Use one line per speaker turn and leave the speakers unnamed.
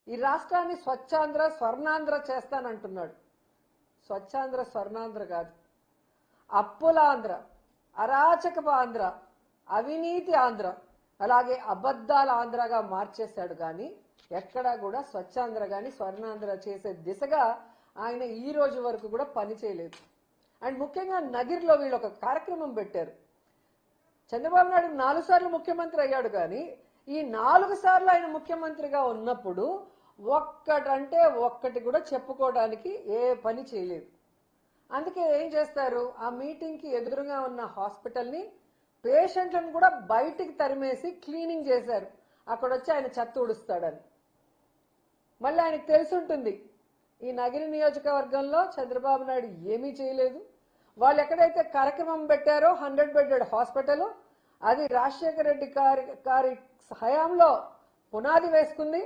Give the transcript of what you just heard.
ఈ రాష్ట్రాన్ని స్వచ్ఛాంధ్ర స్వర్ణాంధ్ర చేస్తానంటున్నాడు. స్వచ్ఛాంధ్ర స్వర్ణాంధ్ర కాదు, అప్పుల ఆంధ్ర, అరాచకపు ఆంధ్ర, అవినీతి ఆంధ్ర, అలాగే అబద్ధాల ఆంధ్రగా మార్చేశాడు. కానీ ఎక్కడా కూడా స్వచ్ఛాంధ్ర కానీ స్వర్ణాంధ్ర చేసే దిశగా ఆయన ఈ రోజు వరకు కూడా పని చేయలేదు. అండ్ ముఖ్యంగా నగిరిలో వీళ్ళు ఒక కార్యక్రమం పెట్టారు. చంద్రబాబు నాయుడు 4 సార్లు ముఖ్యమంత్రి అయ్యాడు, కానీ ఈ 4 సార్లు ఆయన ముఖ్యమంత్రిగా ఉన్నప్పుడు ఒక్కటంటే ఒక్కటి కూడా చెప్పుకోవడానికి ఏ పని చేయలేదు. అందుకే ఏం చేస్తారు, ఆ మీటింగ్కి ఎదురుగా ఉన్న హాస్పిటల్ని పేషెంట్లను కూడా బయటికి తరిమేసి క్లీనింగ్ చేశారు. అక్కడ వచ్చి ఆయన చెత్త ఊడుస్తాడని. మళ్ళీ ఆయనకు తెలిసి ఉంటుంది ఈ నగిరి నియోజకవర్గంలో చంద్రబాబు నాయుడు ఏమీ చేయలేదు. వాళ్ళు ఎక్కడైతే కార్యక్రమం పెట్టారో 100 బెడెడ్ హాస్పిటల్, అది రాజశేఖర రెడ్డి గారి హయాంలో పునాది వేసుకుంది.